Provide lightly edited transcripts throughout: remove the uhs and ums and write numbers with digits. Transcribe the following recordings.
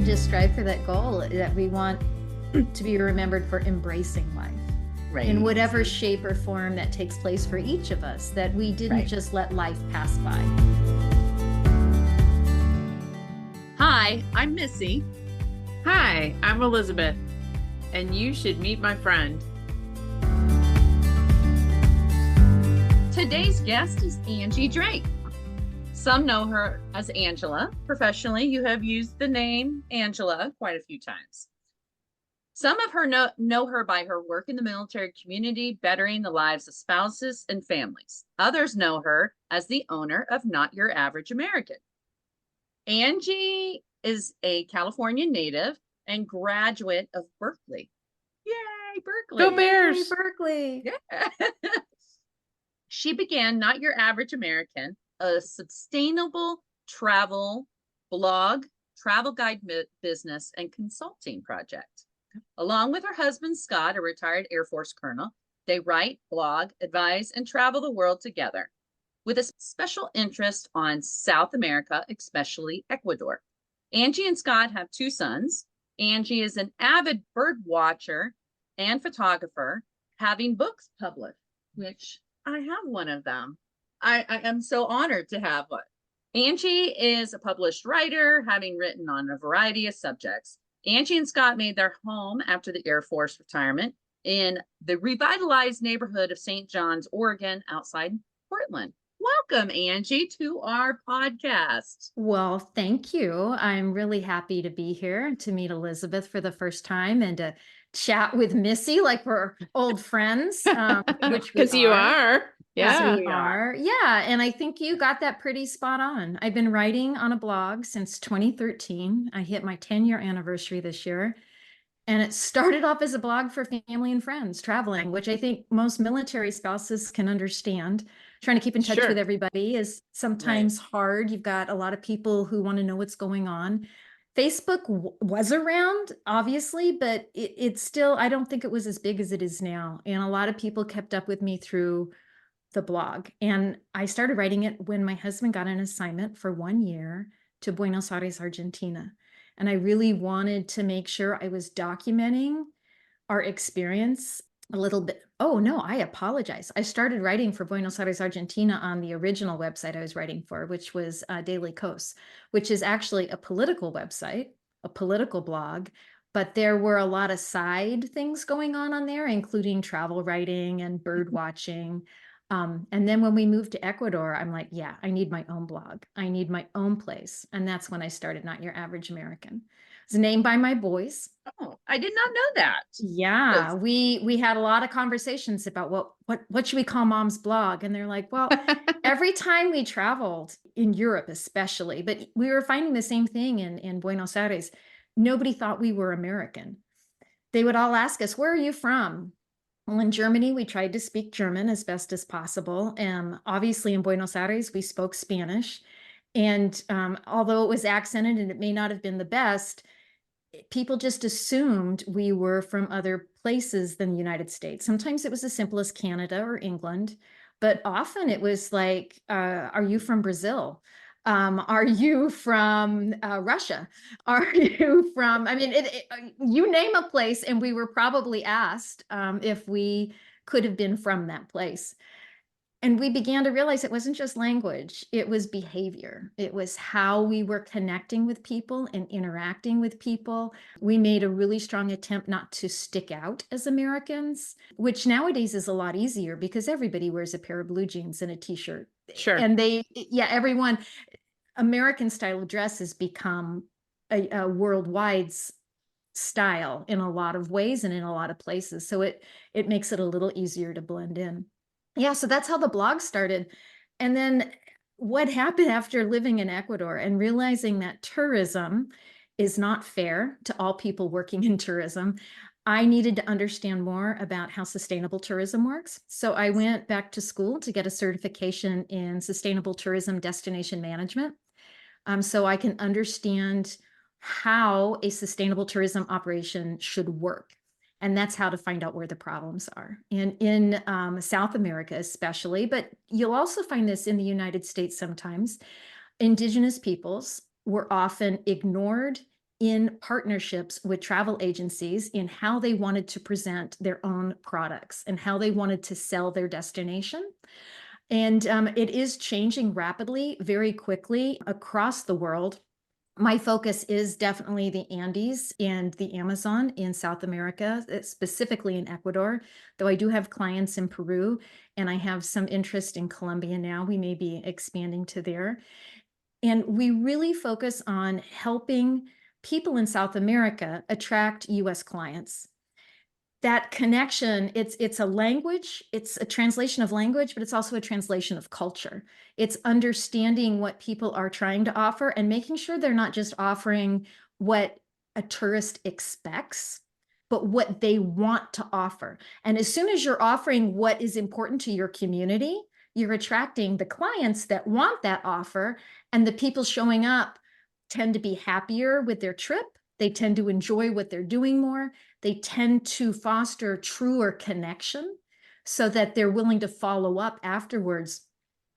just strive for that goal that we want to be remembered for embracing life. Right. In whatever shape or form that takes place for each of us, that we didn't just let life pass by. Hi, I'm Missy. Hi, I'm Elizabeth, and you should meet my friend. Today's guest is Angie Drake. Some know her as Angela. Professionally, you have used the name Angela quite a few times. Some of her know her by her work in the military community, bettering the lives of spouses and families. Others know her as the owner of Not Your Average American. Angie is a California native and graduate of Berkeley. Yay, Berkeley. Go Bears. Yay, Berkeley. Yeah. She began Not Your Average American, a sustainable travel blog, travel guide business, and consulting project. Along with her husband, Scott, a retired Air Force colonel, they write, blog, advise, and travel the world together with a special interest on South America, especially Ecuador. Angie and Scott have two sons. Angie is an avid bird watcher and photographer, having books published, which I have one of them. I am so honored to have one. Angie is a published writer, having written on a variety of subjects. Angie and Scott made their home after the Air Force retirement in the revitalized neighborhood of St. John's, Oregon, outside Portland. Welcome, Angie, to our podcast. Well, thank you. I'm really happy to be here to meet Elizabeth for the first time and to chat with Missy like we're old friends, which because you are. Yeah, we are. Yeah, and I think you got that pretty spot on. I've been writing on a blog since 2013. I hit my 10-year anniversary this year. And it started off as a blog for family and friends traveling, which I think most military spouses can understand. Trying to keep in touch with everybody is sometimes hard. You've got a lot of people who want to know what's going on. Facebook was around, obviously, but it's still, I don't think it was as big as it is now. And a lot of people kept up with me through the blog. And I started writing it when my husband got an assignment for 1 year to Buenos Aires, Argentina. And I really wanted to make sure I was documenting our experience a little bit. Oh, no, I apologize. I started writing for Buenos Aires, Argentina on the original website I was writing for, which was Daily Kos, which is actually a political website, a political blog. But there were a lot of side things going on there, including travel writing and bird watching. And then when we moved to Ecuador, I'm like, yeah, I need my own blog. I need my own place. And that's when I started Not Your Average American. It's named by my boys. Oh, I did not know that. Yeah, we had a lot of conversations about what should we call Mom's blog? And they're like, well, every time we traveled in Europe, especially, but we were finding the same thing in Buenos Aires. Nobody thought we were American. They would all ask us, where are you from? Well, in Germany, we tried to speak German as best as possible. Obviously, in Buenos Aires, we spoke Spanish. And although it was accented and it may not have been the best, people just assumed we were from other places than the United States. Sometimes it was as simple as Canada or England, but often it was like, are you from Brazil? Are you from Russia? Are you from, I mean, you name a place, and we were probably asked if we could have been from that place. And we began to realize it wasn't just language, it was behavior. It was how we were connecting with people and interacting with people. We made a really strong attempt not to stick out as Americans, which nowadays is a lot easier because everybody wears a pair of blue jeans and a t-shirt. Sure. And everyone, American style of dress has become a worldwide style in a lot of ways and in a lot of places. So it makes it a little easier to blend in. Yeah, so that's how the blog started. And then what happened after living in Ecuador and realizing that tourism is not fair to all people working in tourism, I needed to understand more about how sustainable tourism works. So I went back to school to get a certification in sustainable tourism destination management, so I can understand how a sustainable tourism operation should work. And that's how to find out where the problems are. And in South America especially, but you'll also find this in the United States sometimes, indigenous peoples were often ignored in partnerships with travel agencies in how they wanted to present their own products and how they wanted to sell their destination. And it is changing rapidly, very quickly across the world. My focus is definitely the Andes and the Amazon in South America, specifically in Ecuador, though I do have clients in Peru and I have some interest in Colombia now. We may be expanding to there. And we really focus on helping people in South America attract US clients. That connection, it's a language, it's a translation of language, but it's also a translation of culture. It's understanding what people are trying to offer and making sure they're not just offering what a tourist expects, but what they want to offer. And as soon as you're offering what is important to your community, you're attracting the clients that want that offer, and the people showing up tend to be happier with their trip. They tend to enjoy what they're doing more. They tend to foster truer connection so that they're willing to follow up afterwards,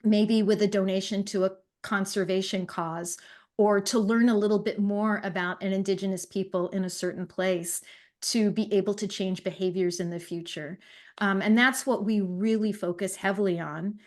maybe with a donation to a conservation cause or to learn a little bit more about an indigenous people in a certain place to be able to change behaviors in the future. And that's what we really focus heavily on.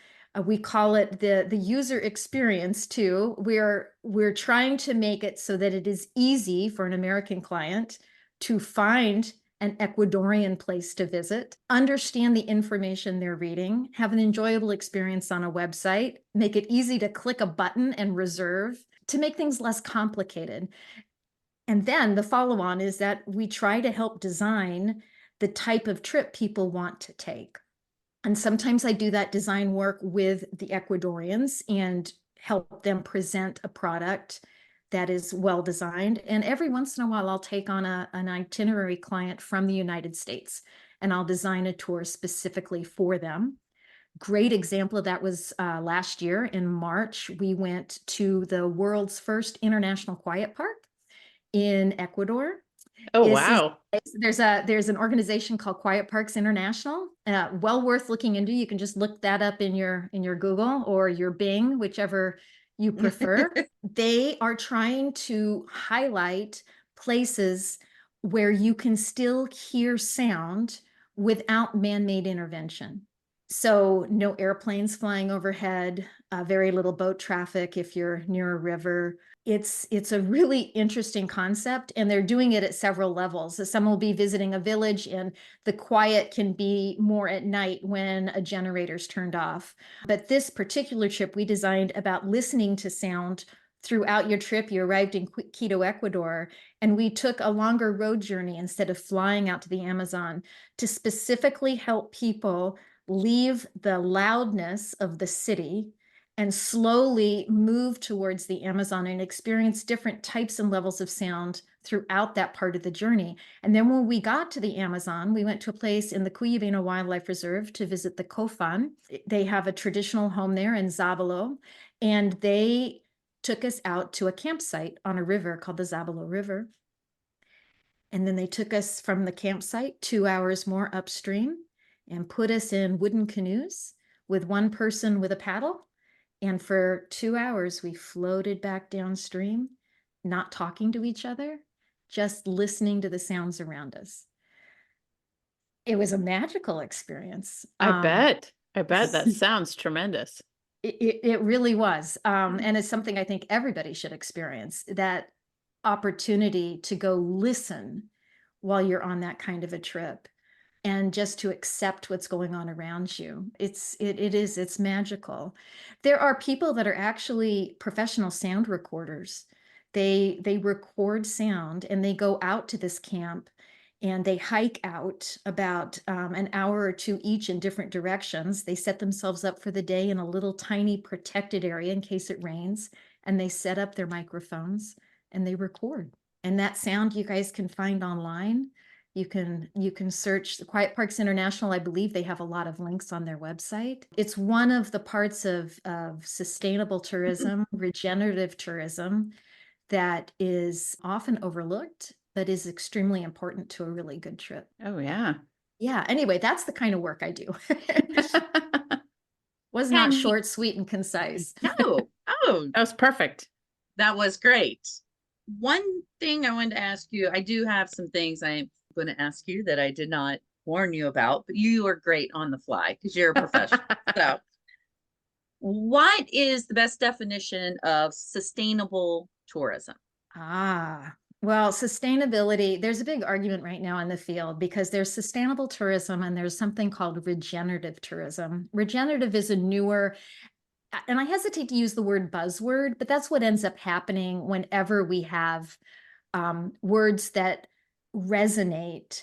We call it the user experience too. We're trying to make it so that it is easy for an American client to find an Ecuadorian place to visit, understand the information they're reading, have an enjoyable experience on a website, make it easy to click a button and reserve, to make things less complicated. And then the follow-on is that we try to help design the type of trip people want to take. And sometimes I do that design work with the Ecuadorians and help them present a product that is well designed. And every once in a while, I'll take on an itinerary client from the United States and I'll design a tour specifically for them. Great example of that was last year in March. We went to the world's first international quiet park in Ecuador. Oh, This is wow. there's an organization called Quiet Parks International. Well worth looking into. You can just look that up in your Google or your Bing, whichever you prefer. They are trying to highlight places where you can still hear sound without man-made intervention. So no airplanes flying overhead, very little boat traffic if you're near a river. It's a really interesting concept, and they're doing it at several levels. So some will be visiting a village, and the quiet can be more at night when a generator's turned off. But this particular trip we designed about listening to sound throughout your trip. You arrived in Quito, Ecuador, and we took a longer road journey instead of flying out to the Amazon to specifically help people leave the loudness of the city and slowly move towards the Amazon and experience different types and levels of sound throughout that part of the journey. And then when we got to the Amazon, we went to a place in the Cuyabeno Wildlife Reserve to visit the Cofan. They have a traditional home there in Zabalo, and they took us out to a campsite on a river called the Zabalo River. And then they took us from the campsite 2 hours more upstream and put us in wooden canoes with one person with a paddle. And for 2 hours, we floated back downstream, not talking to each other, just listening to the sounds around us. It was a magical experience. I bet. I bet that sounds tremendous. It really was. And it's something I think everybody should experience, that opportunity to go listen while you're on that kind of a trip and just to accept what's going on around you. It's magical. There are people that are actually professional sound recorders. They record sound and they go out to this camp and they hike out about an hour or two each in different directions. They set themselves up for the day in a little tiny protected area in case it rains, and they set up their microphones and they record. And that sound you guys can find online. You can search the Quiet Parks International. I believe they have a lot of links on their website. It's one of the parts of sustainable tourism, regenerative tourism, that is often overlooked, but is extremely important to a really good trip. Oh, yeah. Yeah. Anyway, that's the kind of work I do. Was not short, sweet, and concise. No. Oh, That was perfect. that was great. one thing I wanted to ask you, I do have some things I'm going to ask you that I did not warn you about, but you are great on the fly because you're a professional. So, what is the best definition of sustainable tourism? Ah, well, sustainability, there's a big argument right now in the field because there's sustainable tourism and there's something called regenerative tourism. Regenerative is a newer, and I hesitate to use the word buzzword, but that's what ends up happening whenever we have words that resonate.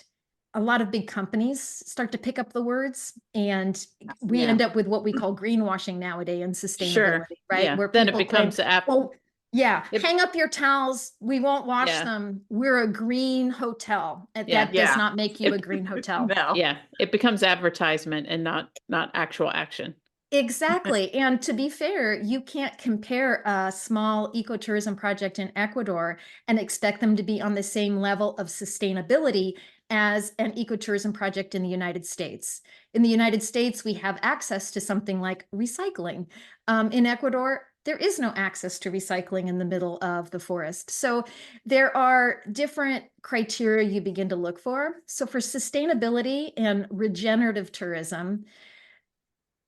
A lot of big companies start to pick up the words, and we Yeah. end up with what we call greenwashing nowadays and Sure. sustainability, right? Yeah. Where Then it people claim, becomes the app. well, yeah, It, hang up your towels. We won't wash yeah. them. We're a green hotel. Yeah. That does Yeah. not make you a It, green hotel. No. yeah. It becomes advertisement and not actual action. Exactly. And to be fair, you can't compare a small ecotourism project in Ecuador and expect them to be on the same level of sustainability as an ecotourism project in the United States. In the United States, we have access to something like recycling. In Ecuador, there is no access to recycling in the middle of the forest. So there are different criteria you begin to look for. So for sustainability and regenerative tourism,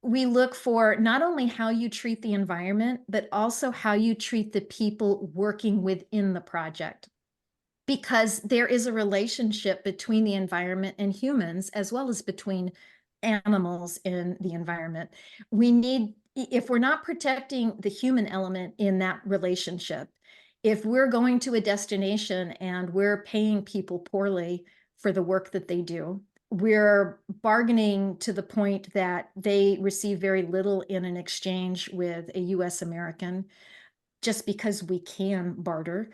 we look for not only how you treat the environment, but also how you treat the people working within the project. Because there is a relationship between the environment and humans, as well as between animals in the environment. We need, if we're not protecting the human element in that relationship, if we're going to a destination and we're paying people poorly for the work that they do, we're bargaining to the point that they receive very little in an exchange with a US American just because we can barter,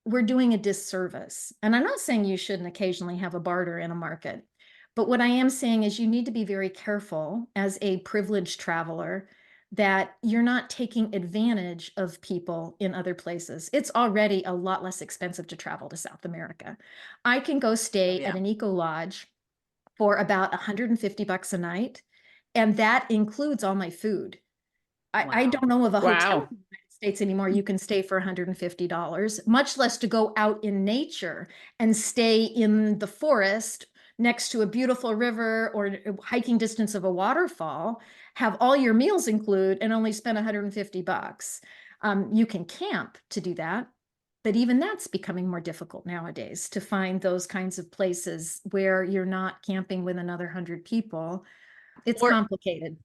we're doing a disservice. And I'm not saying you shouldn't occasionally have a barter in a market, but what I am saying is you need to be very careful as a privileged traveler that you're not taking advantage of people in other places. It's already a lot less expensive to travel to South America. I can go Oh, stay yeah. at an eco lodge for about $150 a night, and that includes all my food. I Wow. don't know of a hotel Wow. in the United States anymore you can stay for $150, much less to go out in nature and stay in the forest next to a beautiful river or hiking distance of a waterfall, have all your meals include and only spend $150. You can camp to do that, but even that's becoming more difficult nowadays to find those kinds of places where you're not camping with another 100 people. It's Or complicated.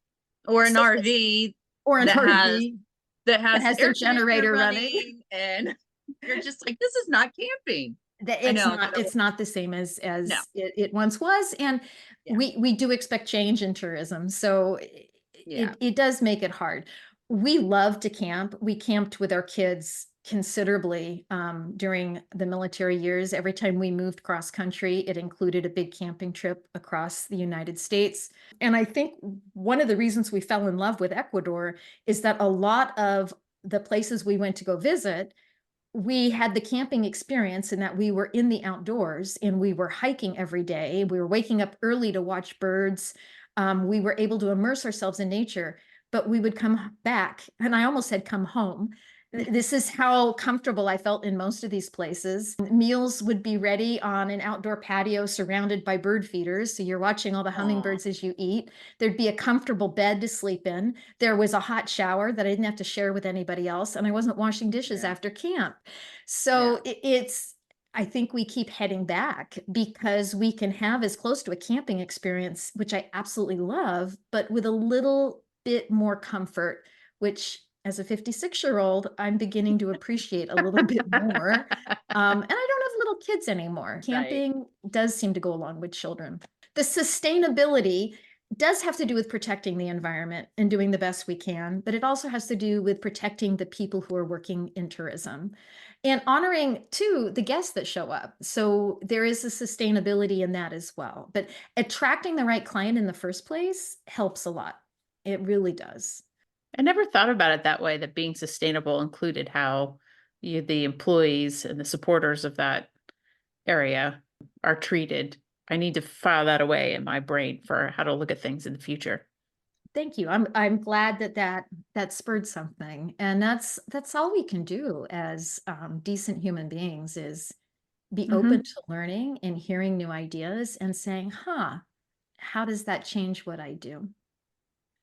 or an So, RV or an that has RV that that has has their air conditioner generator running. running, and you're just like, this is not camping. That I know. it's not the same as No. it once was. And Yeah. we do expect change in tourism. So Yeah. it does make it hard. We love to camp. We camped with our kids considerably during the military years. Every time we moved cross country, it included a big camping trip across the United States. And I think one of the reasons we fell in love with Ecuador is that a lot of the places we went to go visit, we had the camping experience in that we were in the outdoors and we were hiking every day. We were waking up early to watch birds. We were able to immerse ourselves in nature, but we would come back, and I almost said come home. This is how comfortable I felt in most of these places. Meals would be ready on an outdoor patio surrounded by bird feeders. So you're watching all the Aw. hummingbirds as you eat. There'd be a comfortable bed to sleep in. There was a hot shower that I didn't have to share with anybody else. And I wasn't washing dishes Yeah. after camp. Yeah. So I think we keep heading back because we can have as close to a camping experience, which I absolutely love, but with a little bit more comfort, which as a 56-year-old, I'm beginning to appreciate a little bit more. And I don't have little kids anymore. Right. Camping does seem to go along with children. The sustainability does have to do with protecting the environment and doing the best we can, but it also has to do with protecting the people who are working in tourism and honoring too the guests that show up. So there is a sustainability in that as well. But attracting the right client in the first place helps a lot. It really does. I never thought about it that way, that being sustainable included how the employees and the supporters of that area are treated. I need to file that away in my brain for how to look at things in the future. Thank you. I'm glad that spurred something, and that's all we can do as decent human beings is be open Mhm. to learning and hearing new ideas and saying, "Huh, how does that change what I do?"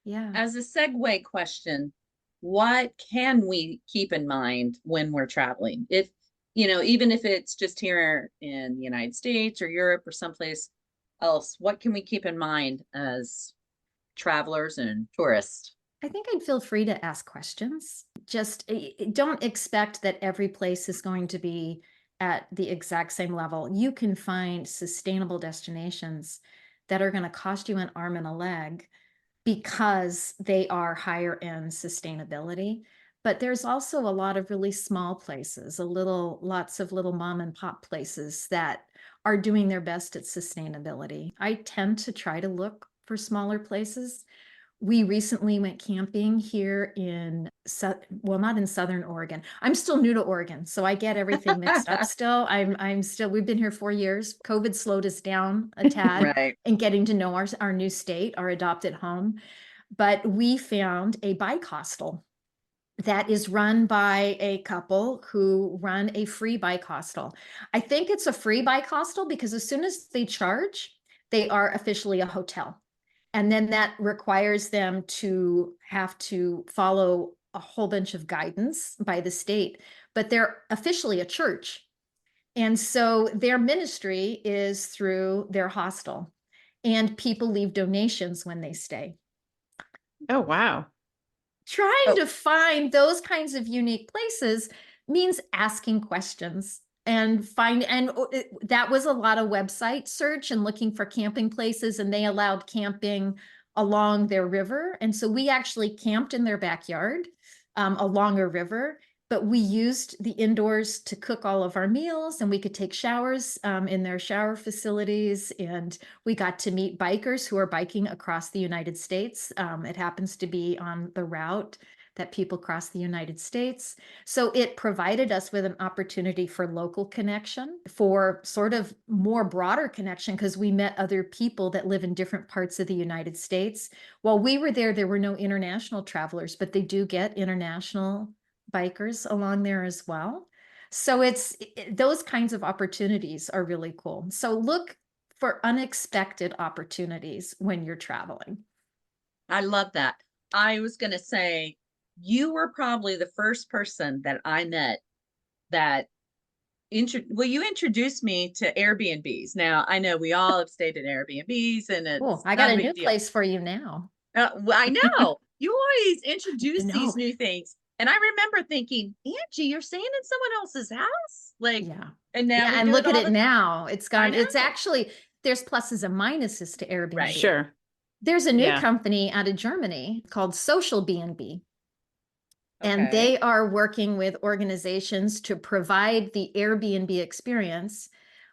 Yeah. As a segue question, what can we keep in mind when we're traveling? If, even if it's just here in the United States or Europe or someplace else, what can we keep in mind as travelers and tourists? I think I'd feel free to ask questions. Just don't expect that every place is going to be at the exact same level. You can find sustainable destinations that are going to cost you an arm and a leg because they are higher end sustainability. But there's also a lot of really small places, lots of little mom and pop places that are doing their best at sustainability. I tend to try to look for smaller places. We recently went camping here well, not in Southern Oregon. I'm still new to Oregon, so I get everything mixed up still. We've been here 4 years. COVID slowed us down a tad Right. in getting to know our new state, our adopted home. But we found a bike hostel that is run by a couple who run a free bike hostel. I think it's a free bike hostel because as soon as they charge, they are officially a hotel. And then that requires them to have to follow a whole bunch of guidance by the state, but they're officially a church. And so their ministry is through their hostel, and people leave donations when they stay. Oh, wow. Trying Oh, to find those kinds of unique places means asking questions and that was a lot of website search and looking for camping places, and they allowed camping along their river, and so we actually camped in their backyard along a river, but we used the indoors to cook all of our meals, and we could take showers in their shower facilities, and we got to meet bikers who are biking across the United States. It happens to be on the route that people cross the United States. So it provided us with an opportunity for local connection, for sort of more broader connection, because we met other people that live in different parts of the United States. While we were there were no international travelers, but they do get international bikers along there as well. So those kinds of opportunities are really cool. So look for unexpected opportunities when you're traveling. I love that. I was going to say, you were probably the first person that I met that you introduced me to Airbnbs. Now, I know we all have stayed at Airbnbs and Cool. it's I got not a a big new deal. place for you now. Well, I know you always introduce No. these new things. And I remember thinking, Angie, you're staying in someone else's house? Like, Yeah. and now Yeah. we And do it look at all it the time. now. I It's know. actually, there's pluses and minuses to Right. Airbnb. Sure. There's a new Yeah. company out of Germany called Social B&B. And Okay. they are working with organizations to provide the Airbnb experience,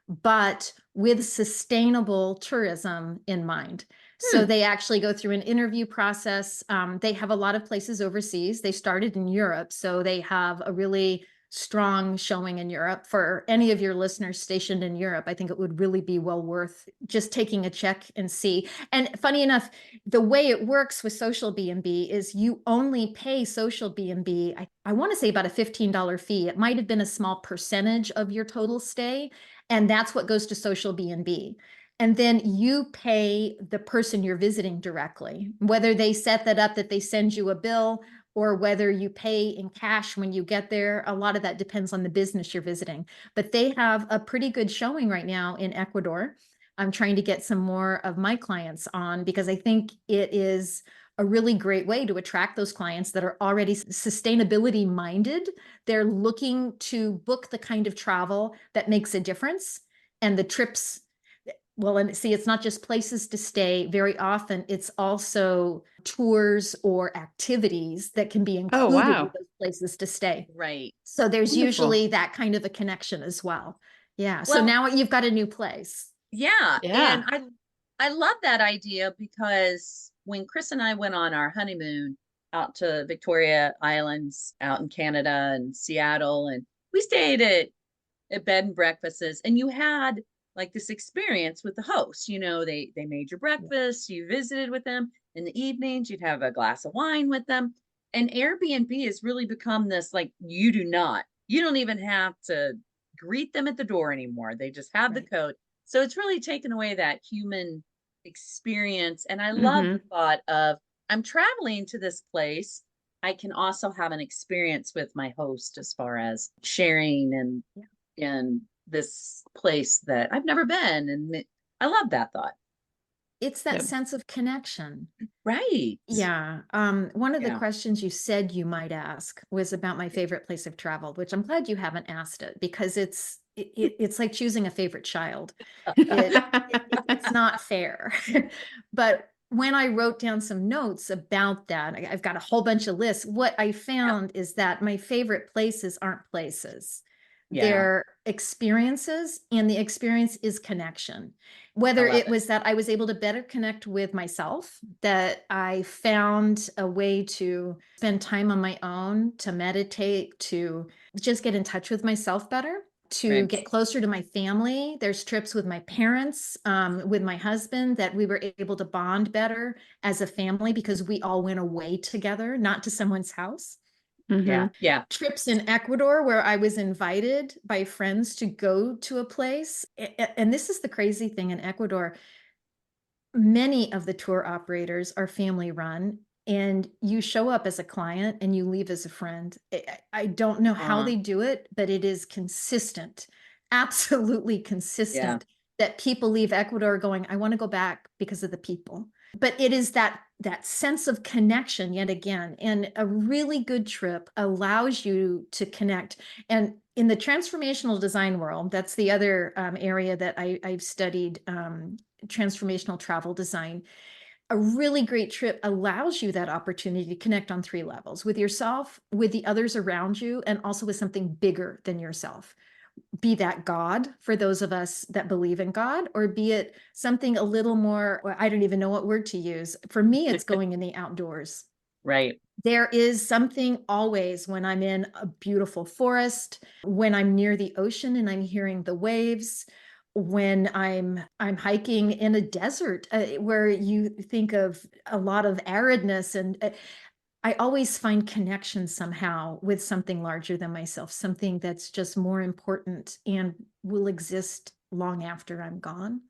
but with sustainable tourism in mind. So Hmm. they actually go through an interview process. They have a lot of places overseas. They started in Europe, so they have a really strong showing in Europe. For any of your listeners stationed in Europe, I think it would really be well worth just taking a check and see. And funny enough, the way it works with Social B&B is you only pay Social B&B, I want to say about a $15 fee. It might have been a small percentage of your total stay, and that's what goes to Social B&B. And then you pay the person you're visiting directly, whether they set that up that they send you a bill or whether you pay in cash when you get there. A lot of that depends on the business you're visiting. But they have a pretty good showing right now in Ecuador. I'm trying to get some more of my clients on because I think it is a really great way to attract those clients that are already sustainability minded. They're looking to book the kind of travel that makes a difference, and the trips, well, and see, it's not just places to stay. Very often it's also tours or activities that can be Oh, included with wow. those places to stay. Right. So there's Wonderful. usually that kind of a connection as well. Yeah. So Well, now you've got a new place. yeah, and Yeah. I love that idea because when Chris and I went on our honeymoon out to Victoria Islands out in Canada and Seattle, and we stayed at bed and breakfasts, and you had like this experience with the host. They made your Yeah. breakfast, you visited with them, In the evenings, you'd have a glass of wine with them. And Airbnb has really become this like, you don't even have to greet them at the door anymore. They just have the Right. code. So it's really taken away that human experience. And I love the Mhm. thought of, I'm traveling to this place. I can also have an experience with my host as far as sharing and Yeah. in this place that I've never been. I love that thought. It's that Yep. sense of connection. Right. Yeah. One of the Yeah. questions you said you might ask was about my favorite place of travel, which I'm glad you haven't asked it because it's like choosing a favorite child. It's not fair. But when I wrote down some notes about that, I've got a whole bunch of lists. What I Yeah. found is that my favorite places aren't places. Yeah. They're experiences, and the experience is connection. I Whether love it it. was that I was able to better connect with myself, that I found a way to spend time on my own, to meditate, to just get in touch with myself better, to Right. get closer to my family. There's trips with my parents, with my husband, that we were able to bond better as a family because we all went away together, not to someone's house. Yeah. Mhm. Yeah. Trips in Ecuador where I was invited by friends to go to a place. And this is the crazy thing in Ecuador. Many of the tour operators are family run, and you show up as a client and you leave as a friend. I don't know how Uh, they do it, but it is consistent, absolutely yeah. consistent, that people leave Ecuador going, I want to go back because of the people. But it is that sense of connection yet again. And a really good trip allows you to connect. And in the transformational design world, that's the other area that I've studied, transformational travel design. A really great trip allows you that opportunity to connect on three levels: with yourself, with the others around you, and also with something bigger than yourself. Be that God for those of us that believe in God, or be it something a little more, well, I don't even know what word to use. For me, it's going in the outdoors. Right. There is something always when I'm in a beautiful forest, when I'm near the ocean and I'm hearing the waves, when I'm hiking in a desert, where you think of a lot of aridness, and I always find connection somehow with something larger than myself, something that's just more important and will exist long after I'm gone.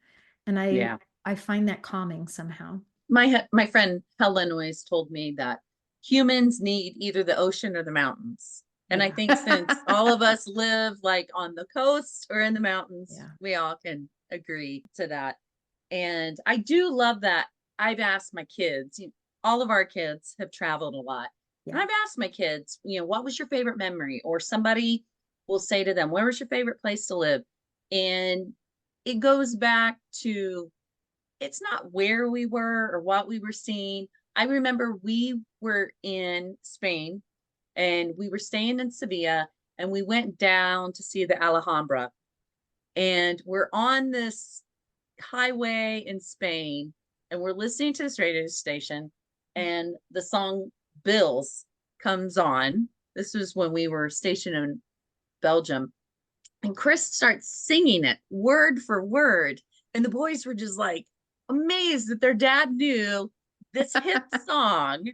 And Yeah. I find that calming somehow. My friend Helen always told me that humans need either the ocean or the mountains. And I Yeah. think since all of us live like on the coast or in the mountains, Yeah. we all can agree to that. And I do love that. I've asked my kids, all of our kids have traveled a lot. And Yeah. I've asked my kids, what was your favorite memory? Or somebody will say to them, where was your favorite place to live? And it goes back to, it's not where we were or what we were seeing. I remember we were in Spain and we were staying in Sevilla and we went down to see the Alhambra. And we're on this highway in Spain and we're listening to this radio station and the song Bills comes on. This was when we were stationed in Belgium. And Chris starts singing it word for word. And the boys were just like amazed that their dad knew this hit song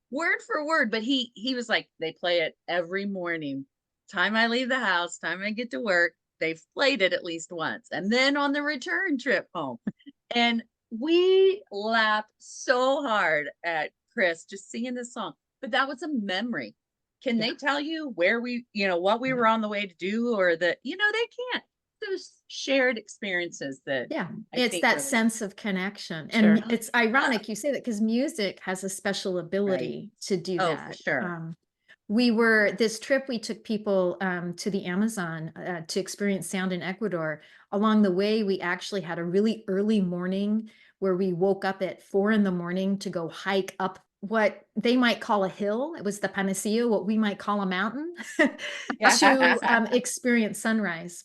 word for word. But he was like, they play it every morning. Time I leave the house, time I get to work, they've played it at least once. And then on the return trip home. And we laughed so hard at Chris just singing this song. But that was a memory. Can Yeah. they tell you where what we were No. on the way to do, or that, they can't. Those shared experiences that Yeah, I it's think that really, sense of connection. And Sure. it's ironic you say that because music has a special right. ability to do Oh, for that. sure. This trip, we took people to the Amazon to experience sound in Ecuador. Along the way, we actually had a really early morning where we woke up at 4 in the morning to go hike up what they might call a hill. It was the Panacea, what we might call a mountain, to Yeah. experience sunrise.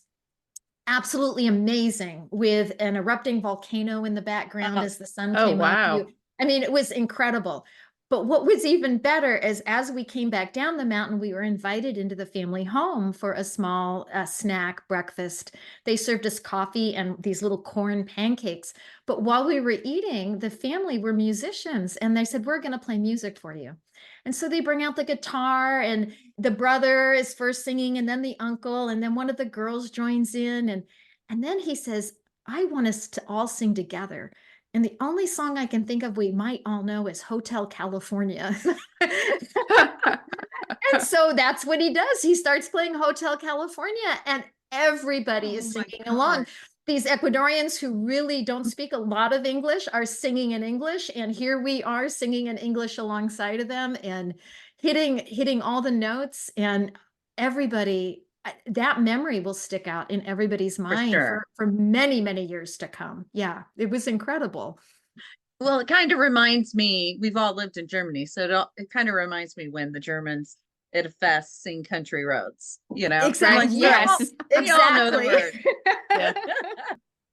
Absolutely amazing, with an erupting volcano in the background Oh, as the sun Oh, came up. wow. I mean, it was incredible. But what was even better is as we came back down the mountain, we were invited into the family home for a small snack breakfast. They served us coffee and these little corn pancakes. But while we were eating, the family were musicians and they said, we're going to play music for you. And so they bring out the guitar and the brother is first singing and then the uncle and then one of the girls joins in. And then he says, I want us to all sing together. And the only song I can think of we might all know is Hotel California. And so that's what he does. He starts playing Hotel California and everybody is Oh my singing along. gosh. These Ecuadorians who really don't speak a lot of English are singing in English. And here we are singing in English alongside of them and hitting all the notes. And everybody, that memory will stick out in everybody's mind sure. for many, many years to come. Yeah, it was incredible. Well, it kind of reminds me, we've all lived in Germany, so it kind of reminds me when the Germans at a fest sing country roads, you know? Exactly. Like, Yes, we all know the exactly. word. Yeah.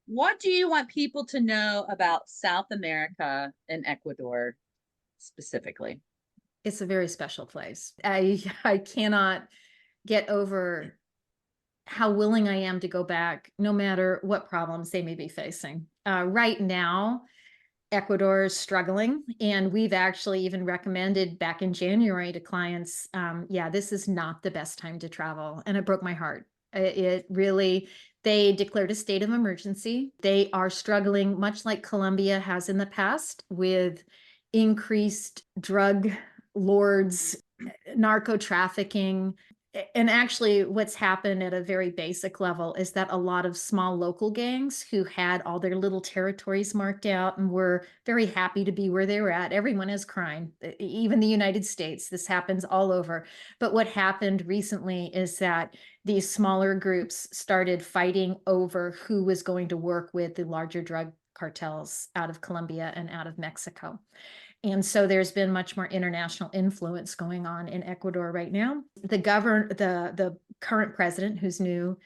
What do you want people to know about South America and Ecuador specifically? It's a very special place. I cannot get over how willing I am to go back, no matter what problems they may be facing. Right now, Ecuador is struggling, and we've actually even recommended back in January to clients, yeah, this is not the best time to travel, and it broke my heart. It really, they declared a state of emergency. They are struggling, much like Colombia has in the past, with increased drug lords, narco trafficking. And actually, what's happened at a very basic level is that a lot of small local gangs who had all their little territories marked out and were very happy to be where they were at. Everyone has crime, even the United States. This happens all over. But what happened recently is that these smaller groups started fighting over who was going to work with the larger drug cartels out of Colombia and out of Mexico. And so there's been much more international influence going on in Ecuador right now. The current president, who's new,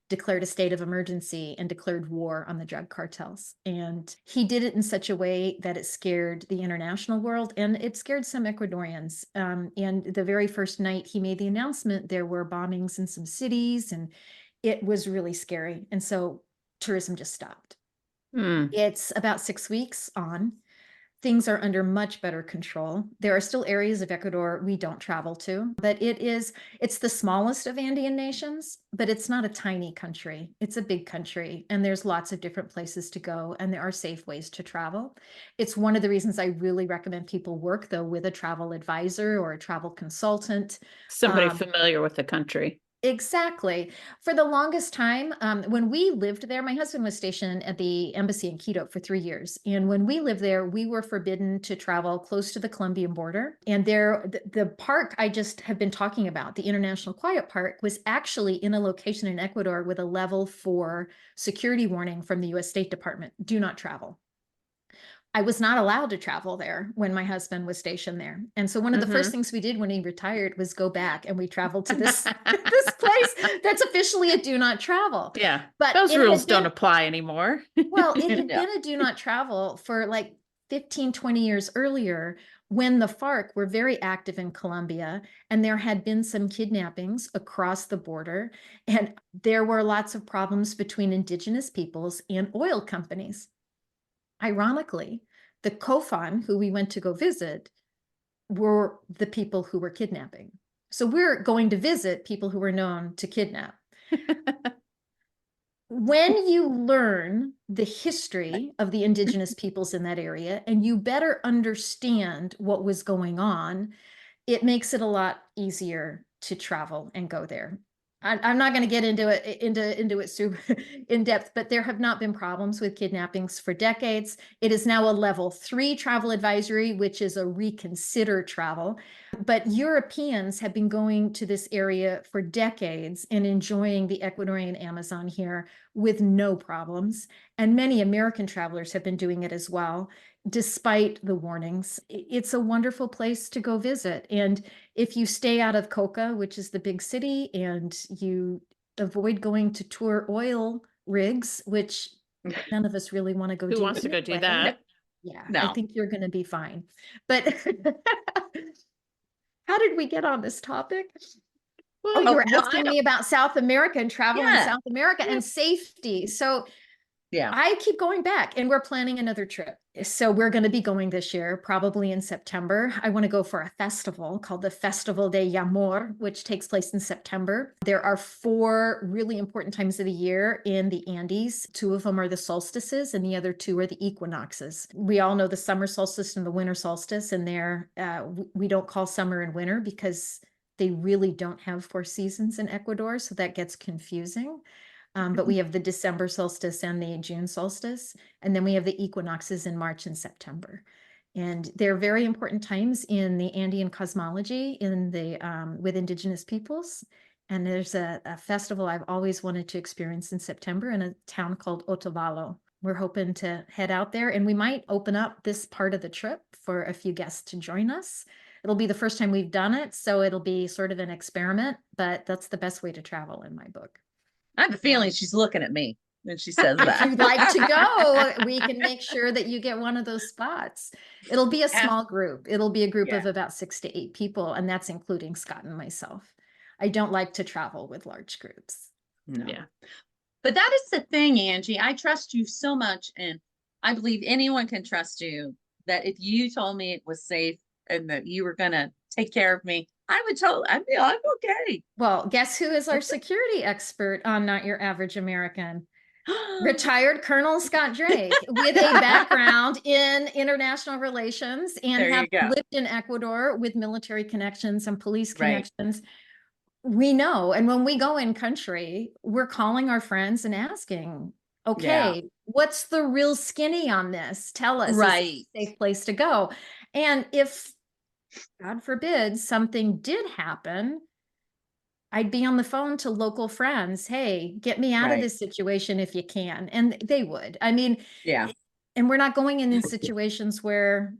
declared a state of emergency and declared war on the drug cartels. And he did it in such a way that it scared the international world and it scared some Ecuadorians. And the very first night he made the announcement, there were bombings in some cities and it was really scary. And so tourism just stopped. Mm. It's about 6 weeks on. Things are under much better control. There are still areas of Ecuador we don't travel to, but it's the smallest of Andean nations, but it's not a tiny country. It's a big country, and there's lots of different places to go, and there are safe ways to travel. It's one of the reasons I really recommend people work, though, with a travel advisor or a travel consultant. Somebody familiar with the country. Exactly. For the longest time, when we lived there, my husband was stationed at the embassy in Quito for 3 years. And when we lived there, we were forbidden to travel close to the Colombian border. And there, the park I just have been talking about, the International Quiet Park, was actually in a location in Ecuador with a level 4 security warning from the US State Department. Do not travel. I was not allowed to travel there when my husband was stationed there. And so one of the first things we did when he retired was go back and we traveled to this this place that's officially a do not travel. Yeah. But Those it rules had don't been, apply anymore. well, it had Yeah. been a do not travel for like 15, 20 years earlier when the FARC were very active in Colombia and there had been some kidnappings across the border and there were lots of problems between indigenous peoples and oil companies. Ironically, the Kofan who we went to go visit were the people who were kidnapping. So we're going to visit people who were known to kidnap. When you learn the history of the indigenous peoples in that area and you better understand what was going on, it makes it a lot easier to travel and go there. I'm not going to get into it super in depth, but there have not been problems with kidnappings for decades. It is now a level 3 travel advisory, which is a reconsider travel. But Europeans have been going to this area for decades and enjoying the Ecuadorian Amazon here with no problems. And many American travelers have been doing it as well, despite the warnings. It's a wonderful place to go visit. And if you stay out of Coca, which is the big city, and you avoid going to tour oil rigs, which none of us really want to go Who do wants to go do anyway. that? Yeah, I No. think you're going to be fine. But how did we get on this topic? Oh, you were Well, I asking don't, me about South America and travel in yeah, South America yeah, and safety. So yeah. I keep going back and we're planning another trip. So we're going to be going this year, probably in September. I want to go for a festival called the Festival de Yamor, which takes place in September. There are 4 really important times of the year in the Andes. 2 of them are the solstices and the other 2 are the equinoxes. We all know the summer solstice and the winter solstice, and we don't call summer and winter because they really don't have 4 seasons in Ecuador. So that gets confusing. But we have the December solstice and the June solstice, and then we have the equinoxes in March and September. And they're very important times in the Andean cosmology with indigenous peoples. And there's a festival I've always wanted to experience in September in a town called Otavalo. We're hoping to head out there, and we might open up this part of the trip for a few guests to join us. It'll be the first time we've done it, so it'll be sort of an experiment, but that's the best way to travel in my book. I have a feeling she's looking at me when she says If that. you'd like to go, we can make sure that you get one of those spots. It'll be a Yeah. small group. It'll be a group Yeah. of about 6 to 8 people, and that's including Scott and myself. I don't like to travel with large groups. No. Yeah. But that is the thing, Angie. I trust you so much, and I believe anyone can trust you that if you told me it was safe and that you were gonna take care of me, I'd be, I'm okay. Well, guess who is our security expert on Not Your Average American? Retired Colonel Scott Drake, with a background in international relations and There have you go. lived in Ecuador with military connections and police Right. connections. We know. And when we go in country, we're calling our friends and asking, Yeah. okay, what's the real skinny on this? Tell us, is Right. it a safe place to go? And if, God forbid, something did happen, I'd be on the phone to local friends. Hey, get me out of Right. this situation if you can. And they would. I mean, Yeah. and we're not going in situations where,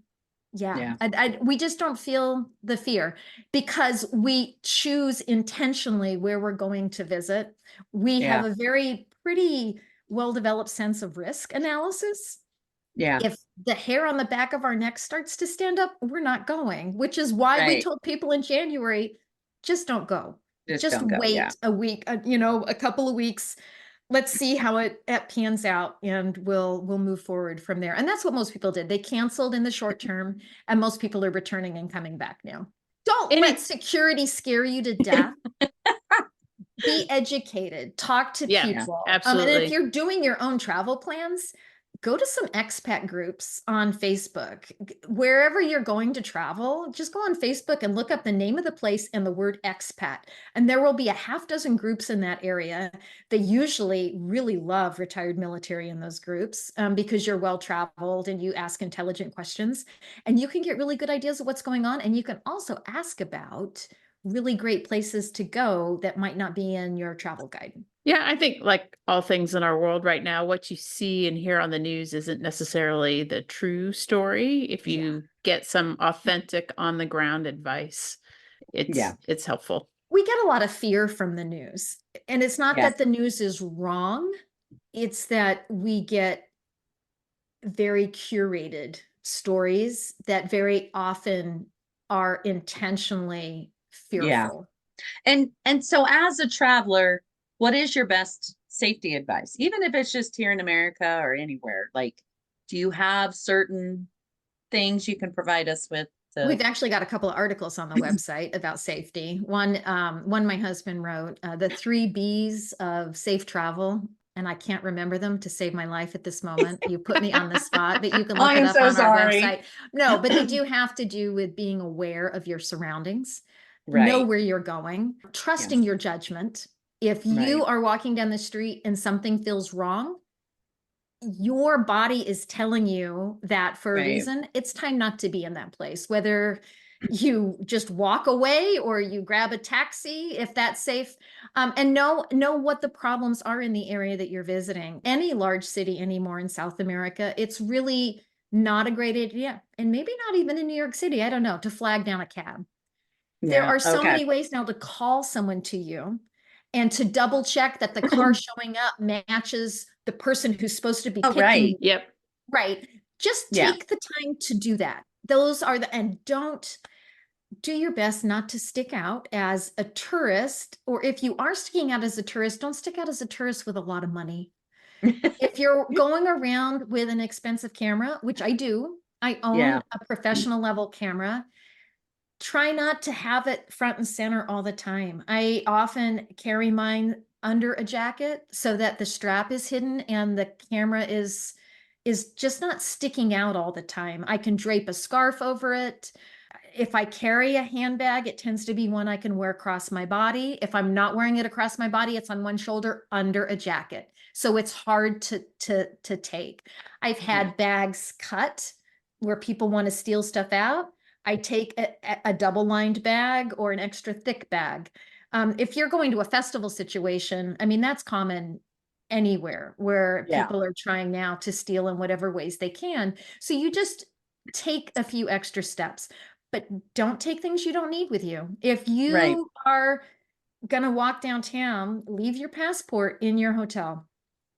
Yeah. we just don't feel the fear because we choose intentionally where we're going to visit. We have Yeah. a pretty well-developed sense of risk analysis. Yeah. If the hair on the back of our neck starts to stand up, we're not going, which is why we Right. told people in January, just don't go. Just Just don't go. Yeah. wait a week, a couple of weeks. Let's see how it pans out, and we'll move forward from there. And that's what most people did. They canceled in the short term, and most people are returning and coming back now. Don't And let security scare you to death. Be educated, talk to Yeah, people. And if absolutely. you're doing your own travel plans, go to some expat groups on Facebook. Wherever you're going to travel, just go on Facebook and look up the name of the place and the word expat. And there will be a half dozen groups in that area. They usually really love retired military in those groups because you're well traveled and you ask intelligent questions. And you can get really good ideas of what's going on. And you can also ask about really great places to go that might not be in your travel guide. Yeah, I think like all things in our world right now, what you see and hear on the news isn't necessarily the true story. If you get some authentic on the ground advice, it's helpful. We get a lot of fear from the news. And it's not Yes. that the news is wrong. It's that we get very curated stories that very often are intentionally fearful. And so as a traveler, what is your best safety advice? Even if it's just here in America or anywhere, like, do you have certain things you can provide us with? We've actually got a couple of articles on the website about safety. One my husband wrote, the 3 B's of safe travel, and I can't remember them to save my life at this moment. You put me on the spot, but you can look I it am up so on our sorry. website. No, but they do have to do with being aware of your surroundings, know Right. where you're going, trusting Yes. your judgment. If you Right. are walking down the street and something feels wrong, your body is telling you that for a Right. reason. It's time not to be in that place, whether you just walk away or you grab a taxi if that's safe. And know what the problems are in the area that you're visiting. Any large city anymore in South America, it's really not a great idea, and maybe not even in New York City, I don't know, to flag down a cab. There Yeah. are so Okay. many ways now to call someone to you and to double check that the car showing up matches the person who's supposed to be Oh, picking right. you. Yep. Right. Just Yeah. take the time to do that. Those are and don't do your best not to stick out as a tourist, or if you are sticking out as a tourist, don't stick out as a tourist with a lot of money. If you're going around with an expensive camera, which I do, I Yeah. own a professional level camera. Try not to have it front and center all the time. I often carry mine under a jacket so that the strap is hidden and the camera is just not sticking out all the time. I can drape a scarf over it. If I carry a handbag, it tends to be one I can wear across my body. If I'm not wearing it across my body, it's on one shoulder under a jacket. So it's hard to take. I've Yeah. had bags cut where people want to steal stuff out. I take a double lined bag or an extra thick bag. If you're going to a festival situation, I mean, that's common anywhere where Yeah. people are trying now to steal in whatever ways they can. So you just take a few extra steps, but don't take things you don't need with you. If Right. you are going to walk downtown, leave your passport in your hotel.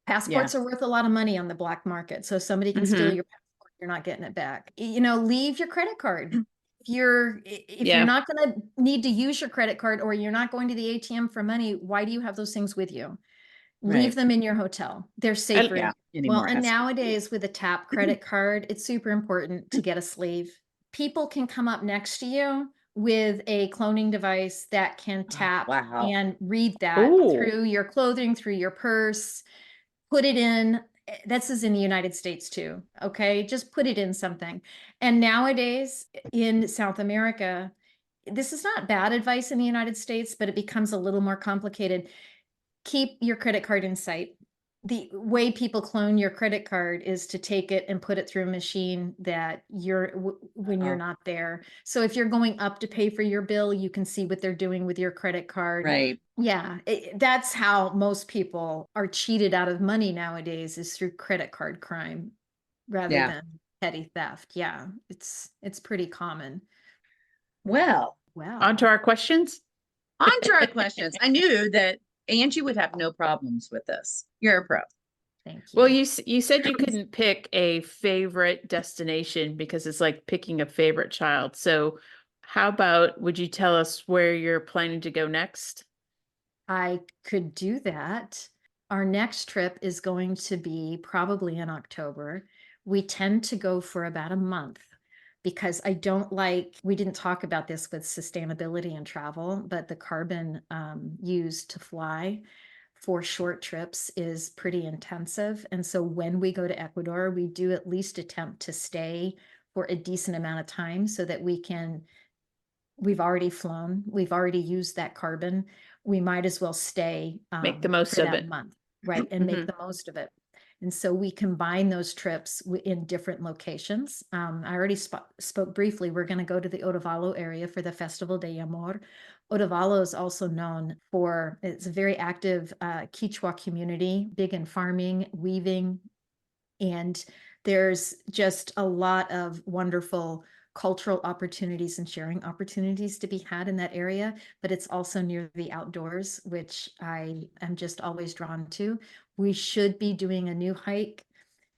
Yeah. Passports are worth a lot of money on the black market. So if somebody can steal Mhm. your passport, you're not getting it back. Leave your credit card. If you're Yeah. not going to need to use your credit card, or you're not going to the ATM for money, why do you have those things with you? Leave Right. them in your hotel. They're safer. Yeah. Well, Anymore. and nowadays with a tap credit card, it's super important to get a sleeve. People can come up next to you with a cloning device that can tap Wow. and read that Oh, through your clothing, through your purse, put it in. This is in the United States too. Okay. Just put it in something. And nowadays in South America, this is not bad advice in the United States, but it becomes a little more complicated. Keep your credit card in sight. The way people clone your credit card is to take it and put it through a machine that when you're Oh, not there. So if you're going up to pay for your bill, you can see what they're doing with your credit card. right. Yeah, that's how most people are cheated out of money nowadays, is through credit card crime rather Yeah. than petty theft. Yeah, it's pretty common. Well, on to Wow. our questions. on to our questions. I knew that Angie would have no problems with this. You're a pro. Thank Well, you. you said you couldn't pick a favorite destination because it's like picking a favorite child. So how about, would you tell us where you're planning to go next? I could do that. Our next trip is going to be probably in October. We tend to go for about a month because we didn't talk about this with sustainability and travel, but the carbon used to fly for short trips is pretty intensive. And so when we go to Ecuador, we do at least attempt to stay for a decent amount of time so that we've already flown, we've already used that carbon. We might as well stay Make the most for of that it. month, right? And make Mhm. the most of it. And so we combine those trips in different locations. I already spoke briefly. We're going to go to the Otavalo area for the Festival de Amor. Otavalo is also known for, it's a very active Quechua community, big in farming, weaving, and there's just a lot of wonderful cultural opportunities and sharing opportunities to be had in that area, but it's also near the outdoors, which I am just always drawn to. We should be doing a new hike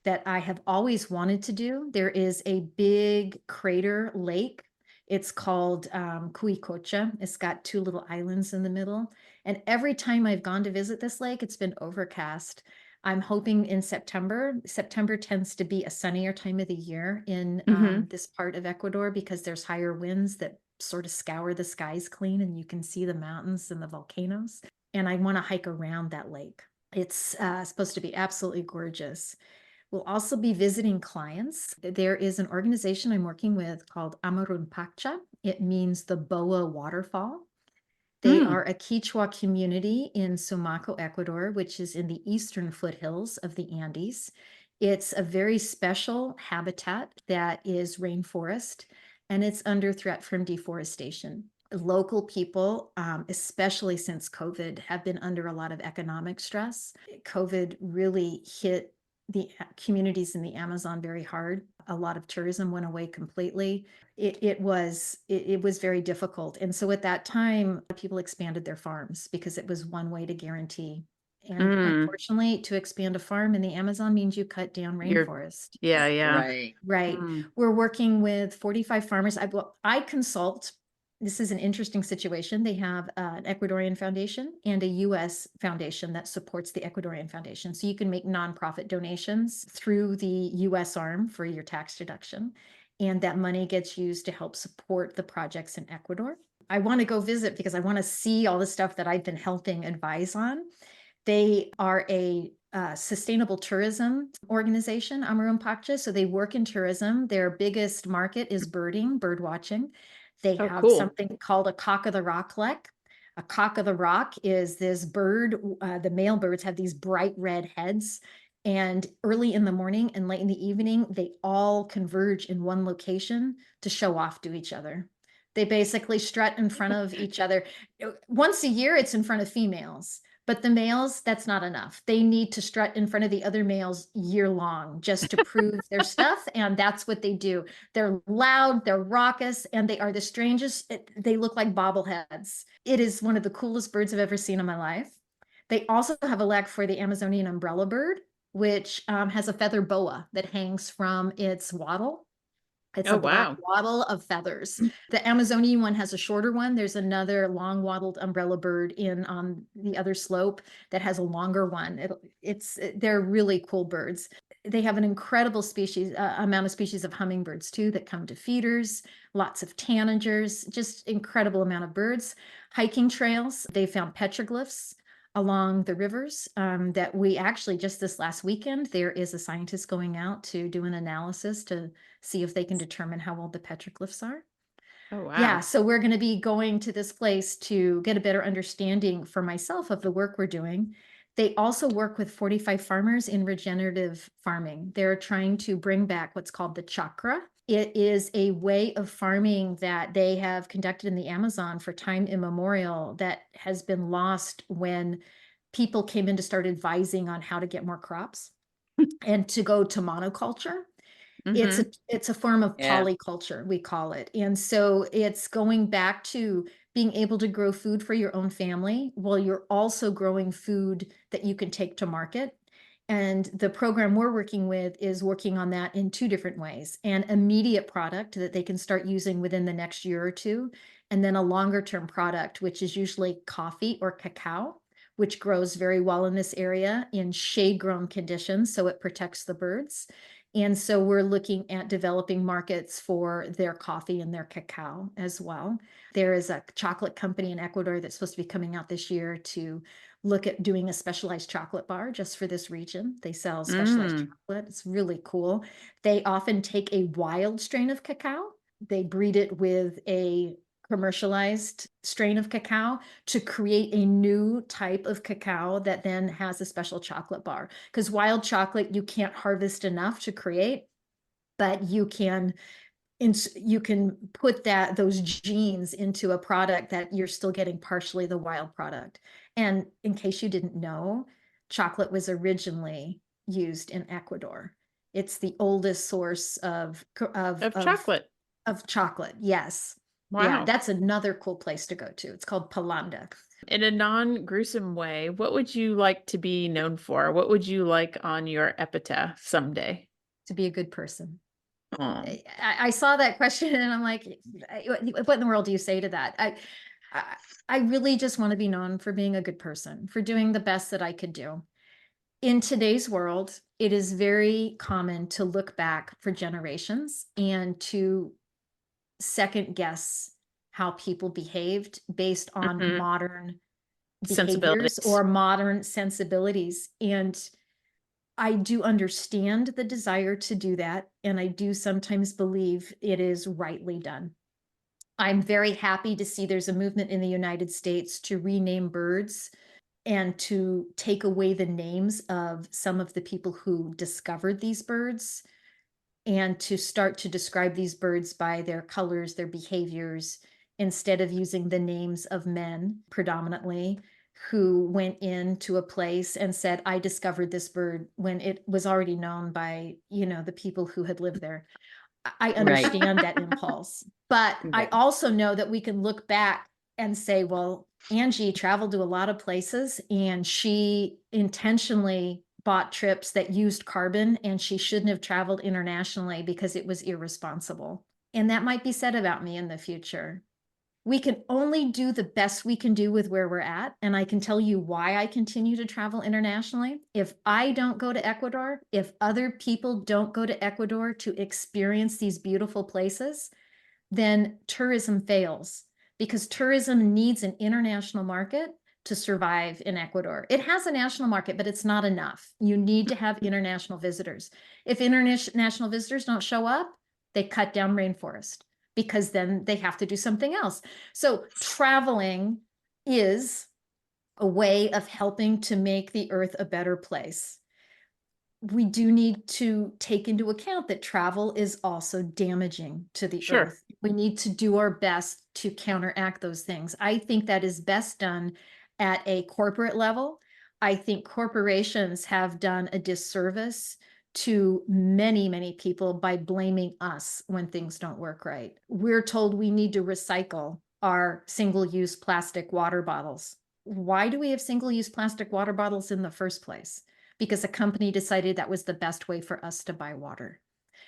that I have always wanted to do. There is a big crater lake. It's called Cuicocha. It's got two little islands in the middle. And every time I've gone to visit this lake, it's been overcast. I'm hoping in September. September tends to be a sunnier time of the year in Mhm. this part of Ecuador because there's higher winds that sort of scour the skies clean and you can see the mountains and the volcanoes. And I want to hike around that lake. It's supposed to be absolutely gorgeous. We'll also be visiting clients. There is an organization I'm working with called Amarun Pacha. It means the Boa Waterfall. They Mm. are a Quechua community in Sumaco, Ecuador, which is in the eastern foothills of the Andes. It's a very special habitat that is rainforest, and it's under threat from deforestation. Local people, especially since COVID, have been under a lot of economic stress. COVID really hit the communities in the Amazon very hard. A lot of tourism went away completely. It was very difficult. And so at that time, people expanded their farms because it was one way to guarantee And Mm, unfortunately, to expand a farm in the Amazon means you cut down you're, rainforest. yeah, yeah. Right. Right. Mm. We're working with 45 farmers. I consult. This is an interesting situation. They have an Ecuadorian foundation and a US foundation that supports the Ecuadorian foundation. So you can make nonprofit donations through the US arm for your tax deduction. And that money gets used to help support the projects in Ecuador. I want to go visit because I want to see all the stuff that I've been helping advise on. They are a sustainable tourism organization, Amarumpacha. So they work in tourism. Their biggest market is birding, bird watching. They Oh, have cool. something called a cock of the rock lek. A cock of the rock is this bird. The male birds have these bright red heads. And early in the morning and late in the evening, they all converge in one location to show off to each other. They basically strut in front of each other. Once a year, it's in front of females. But the males, that's not enough. They need to strut in front of the other males year long just to prove their stuff. And that's what they do. They're loud, they're raucous, and they are the strangest. They look like bobbleheads. It is one of the coolest birds I've ever seen in my life. They also have a leg for the Amazonian umbrella bird, which has a feather boa that hangs from its wattle. It's Oh, a black wow. wattle of feathers. The Amazonian one has a shorter one. There's another long wattled umbrella bird in on the other slope that has a longer one. They're really cool birds. They have an incredible species amount of species of hummingbirds too that come to feeders, lots of tanagers, just incredible amount of birds. Hiking trails, they found petroglyphs along the rivers that we actually just this last weekend, there is a scientist going out to do an analysis to see if they can determine how old the petroglyphs are. Oh, Yeah, wow. so we're going to be going to this place to get a better understanding for myself of the work we're doing. They also work with 45 farmers in regenerative farming. They're trying to bring back what's called the chakra. It is a way of farming that they have conducted in the Amazon for time immemorial that has been lost when people came in to start advising on how to get more crops and to go to monoculture. It's Mm-hmm. a form of Yeah. polyculture, we call it. And so it's going back to being able to grow food for your own family while you're also growing food that you can take to market. And the program we're working with is working on that in two different ways: an immediate product that they can start using within the next year or two, and then a longer term product, which is usually coffee or cacao, which grows very well in this area in shade grown conditions. So it protects the birds. And so we're looking at developing markets for their coffee and their cacao as well. There is a chocolate company in Ecuador that's supposed to be coming out this year to look at doing a specialized chocolate bar just for this region. They sell specialized Mm. chocolate. It's really cool. They often take a wild strain of cacao, they breed it with a commercialized strain of cacao to create a new type of cacao that then has a special chocolate bar. Because wild chocolate, you can't harvest enough to create, but you can put those genes into a product that you're still getting partially the wild product. And in case you didn't know, chocolate was originally used in Ecuador. It's the oldest source Of chocolate. of chocolate. Yes. Yeah, Wow. that's another cool place to go to. It's called Palanda. In a non-gruesome way, what would you like to be known for? What would you like on your epitaph someday? To be a good person. Oh. I saw that question and I'm like, what in the world do you say to that? I really just want to be known for being a good person, for doing the best that I could do. In today's world, it is very common to look back for generations and to second guess how people behaved based on Mm-hmm. modern behaviors Sensibilities. or modern sensibilities. And I do understand the desire to do that, and I do sometimes believe it is rightly done. I'm very happy to see there's a movement in the United States to rename birds and to take away the names of some of the people who discovered these birds and to start to describe these birds by their colors, their behaviors, instead of using the names of men predominantly who went into a place and said, I discovered this bird when it was already known by, the people who had lived there. I Right. understand that impulse, but I Right. also know that we can look back and say, well, Angie traveled to a lot of places and she intentionally bought trips that used carbon and she shouldn't have traveled internationally because it was irresponsible. And that might be said about me in the future. We can only do the best we can do with where we're at. And I can tell you why I continue to travel internationally. If I don't go to Ecuador, if other people don't go to Ecuador to experience these beautiful places, then tourism fails because tourism needs an international market to survive in Ecuador. It has a national market, but it's not enough. You need to have international visitors. If international visitors don't show up, they cut down rainforest because then they have to do something else. So traveling is a way of helping to make the earth a better place. We do need to take into account that travel is also damaging to the Sure. earth. We need to do our best to counteract those things. I think that is best done at a corporate level. I think corporations have done a disservice to many, many people by blaming us when things don't work right. We're told we need to recycle our single-use plastic water bottles. Why do we have single-use plastic water bottles in the first place? Because a company decided that was the best way for us to buy water.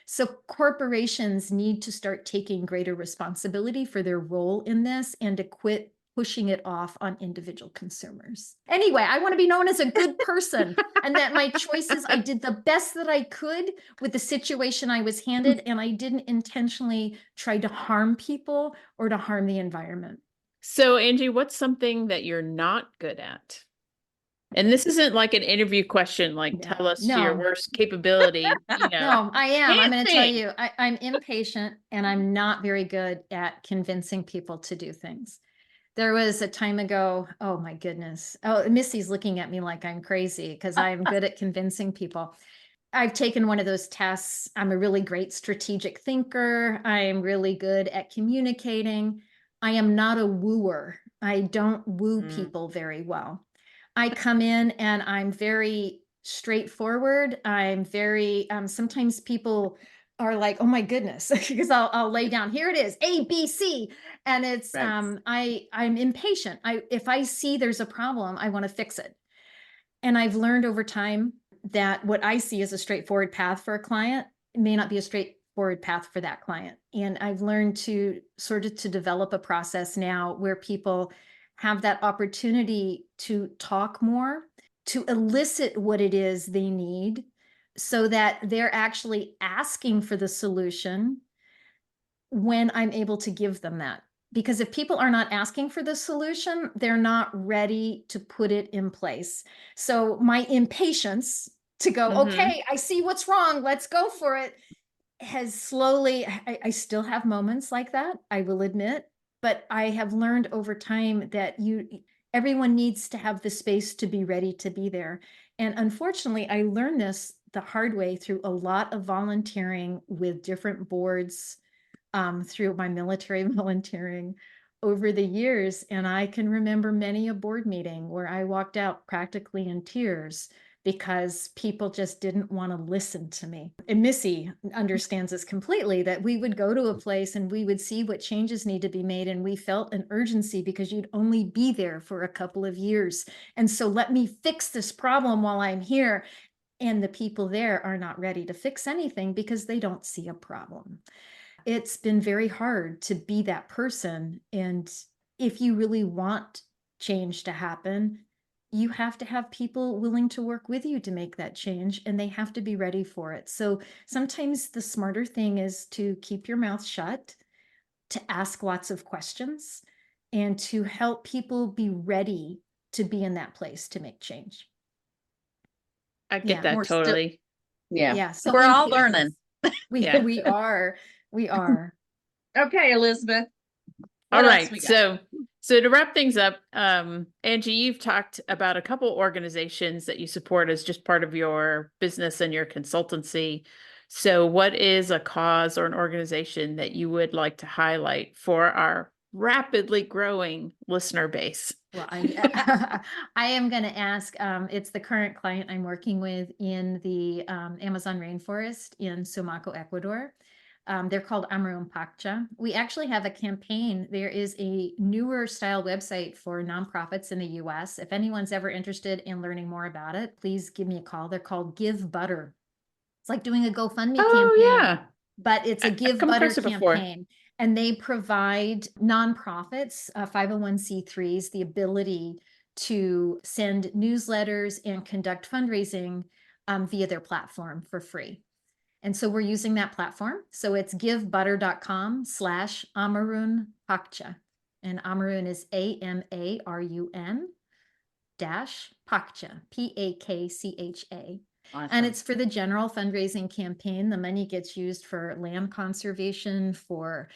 So corporations need to start taking greater responsibility for their role in this and to quit pushing it off on individual consumers. Anyway, I want to be known as a good person and that my choices, I did the best that I could with the situation I was handed, and I didn't intentionally try to harm people or to harm the environment. So, Angie, what's something that you're not good at? And this isn't like an interview question, like tell us your No. worst capability, No, I am. I'm going to tell Dancing. you, I'm impatient and I'm not very good at convincing people to do things. There was a time ago, oh my goodness. Oh, Missy's looking at me like I'm crazy because I'm good at convincing people. I've taken one of those tests. I'm a really great strategic thinker. I'm really good at communicating. I am not a wooer. I don't woo people very well. I come in and I'm very straightforward. I'm very, sometimes people are like, oh my goodness, because I'll lay down, here it is, A, B, C. And it's, Right. I'm impatient. If I see there's a problem, I want to fix it. And I've learned over time that what I see as a straightforward path for a client may not be a straightforward path for that client. And I've learned to sort of to develop a process now where people have that opportunity to talk more, to elicit what it is they need so that they're actually asking for the solution when I'm able to give them that. Because if people are not asking for the solution, they're not ready to put it in place. So my impatience to go, okay, I see what's wrong, let's go for it, has slowly, I still have moments like that, I will admit, but I have learned over time that everyone needs to have the space to be ready to be there. And unfortunately, I learned this the hard way through a lot of volunteering with different boards, through my military volunteering over the years. And I can remember many a board meeting where I walked out practically in tears because people just didn't want to listen to me. And Missy understands this completely, that we would go to a place and we would see what changes need to be made. And we felt an urgency because you'd only be there for a couple of years. And so let me fix this problem while I'm here. And the people there are not ready to fix anything because they don't see a problem. It's been very hard to be that person. And if you really want change to happen, you have to have people willing to work with you to make that change, and they have to be ready for it. So sometimes the smarter thing is to keep your mouth shut, to ask lots of questions, and to help people be ready to be in that place to make change. I get Yeah. that We're still- totally. Yeah. So We're all impatience. learning. Yeah. We are. We are. Okay, Elizabeth. All What else right. we got? So to wrap things up, Angie, you've talked about a couple organizations that you support as just part of your business and your consultancy. So what is a cause or an organization that you would like to highlight for our rapidly growing listener base? Well, I am going to ask, it's the current client I'm working with in the Amazon rainforest in Sumaco, Ecuador. They're called Amarum Pakcha. We actually have a campaign. There is a newer style website for nonprofits in the US. If anyone's ever interested in learning more about it, please give me a call. They're called Give Butter. It's like doing a GoFundMe Oh, campaign, yeah. but it's a I've Give come Butter across it before. campaign. And they provide nonprofits, 501c3s, the ability to send newsletters and conduct fundraising via their platform for free. And so we're using that platform. So it's givebutter.com/Amarun Pakcha. And Amarun is AMARUN dash Pakcha, PAKCHA. And Awesome. it's for the general fundraising campaign. The money gets used for land conservation, for